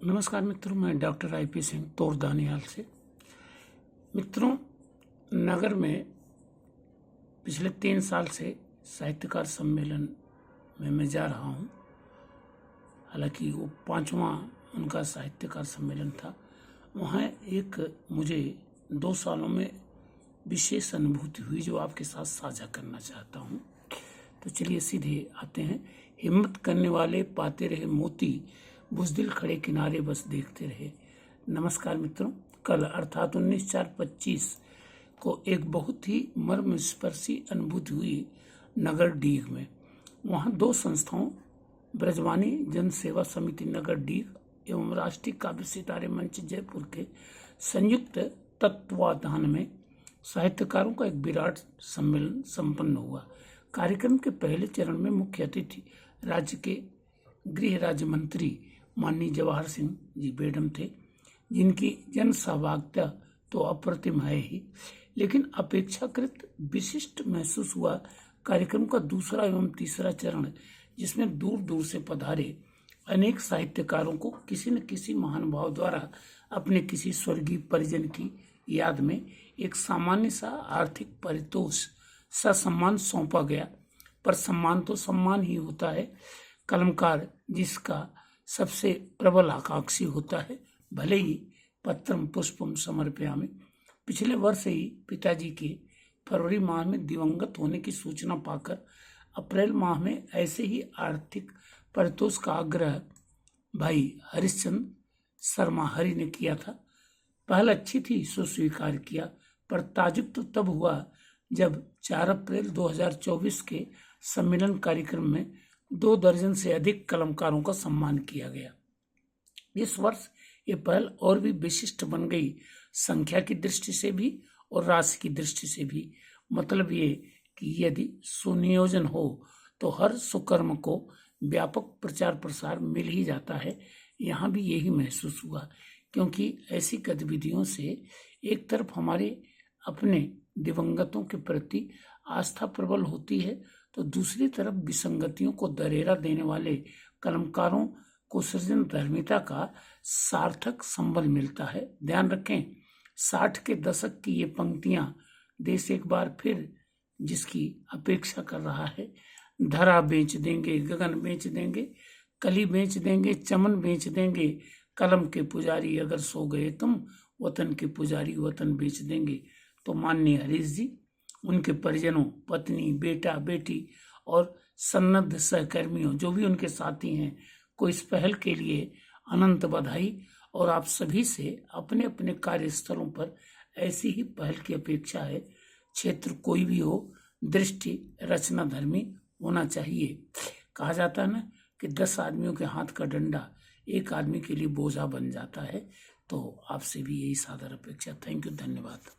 नमस्कार मित्रों, मैं डॉक्टर IP सिंह तोरदानियाल से। मित्रों, नगर में पिछले 3 साल से साहित्यकार सम्मेलन में मैं जा रहा हूँ। हालांकि वो 5वां उनका साहित्यकार सम्मेलन था। वहाँ एक मुझे 2 सालों में विशेष अनुभूति हुई जो आपके साथ साझा करना चाहता हूँ। तो चलिए सीधे आते हैं। हिम्मत करने वाले पाते रहे मोती, बुज़दिल खड़े किनारे बस देखते रहे। नमस्कार मित्रों, कल अर्थात 19/4/25 को एक बहुत ही मर्मस्पर्शी अनुभूति हुई नगर डीग में। वहाँ 2 संस्थाओं, ब्रजवाणी जन सेवा समिति नगर डीग एवं राष्ट्रीय काव्य सितारे मंच जयपुर के संयुक्त तत्वावधान में साहित्यकारों का एक विराट सम्मेलन संपन्न हुआ। कार्यक्रम के पहले चरण में मुख्य अतिथि राज्य के गृह राज्य मंत्री माननीय जवाहर सिंह जी बेडम थे, जिनकी जन सहभागिता तो अप्रतिम है ही, लेकिन अपेक्षाकृत विशिष्ट महसूस हुआ कार्यक्रम का दूसरा एवं तीसरा चरण, जिसमें दूर दूर से पधारे अनेक साहित्यकारों को किसी न किसी महानुभाव द्वारा अपने किसी स्वर्गीय परिजन की याद में एक सामान्य सा आर्थिक परितोष सम्मान सौंपा गया। पर सम्मान तो सम्मान ही होता है। कलमकार जिसका सबसे प्रबल आकांक्षी होता है, भले ही पत्रम पुष्पम समर्पयामि। पिछले वर्ष ही पिताजी के फरवरी माह में दिवंगत होने की सूचना पाकर अप्रैल माह में ऐसे ही आर्थिक परितोष का आग्रह भाई हरिश्चंद्र शर्मा हरि ने किया था। पहल अच्छी थी, सो स्वीकार किया, पर ताजुब तो तब हुआ जब 4 अप्रैल 2024 के सम्मेलन कार्यक्रम में 2 दर्जन से अधिक कलमकारों का सम्मान किया गया। इस वर्ष ये पहल और भी विशिष्ट बन गई, संख्या की दृष्टि से भी और राशि की दृष्टि से भी। मतलब ये कि यदि सुनियोजन हो तो हर सुकर्म को व्यापक प्रचार प्रसार मिल ही जाता है। यहाँ भी यही महसूस हुआ, क्योंकि ऐसी गतिविधियों से एक तरफ हमारे अपने दिवंगतों के प्रति आस्था प्रबल होती है, तो दूसरी तरफ विसंगतियों को दरेरा देने वाले कलमकारों को सृजन धर्मिता का सार्थक संबल मिलता है। ध्यान रखें, 60 के दशक की ये पंक्तियां देश एक बार फिर जिसकी अपेक्षा कर रहा है। धरा बेच देंगे, गगन बेच देंगे, कली बेच देंगे, चमन बेच देंगे, कलम के पुजारी अगर सो गए तुम, वतन के पुजारी वतन बेच देंगे। तो माननीय हरीश जी, उनके परिजनों, पत्नी, बेटा, बेटी और सन्नद्ध सहकर्मियों जो भी उनके साथी हैं को इस पहल के लिए अनंत बधाई। और आप सभी से अपने अपने कार्यस्थलों पर ऐसी ही पहल की अपेक्षा है। क्षेत्र कोई भी हो, दृष्टि रचना धर्मी होना चाहिए। कहा जाता है ना कि 10 आदमियों के हाथ का डंडा एक आदमी के लिए बोझा बन जाता है। तो आपसे भी यही सादर अपेक्षा। थैंक यू, धन्यवाद।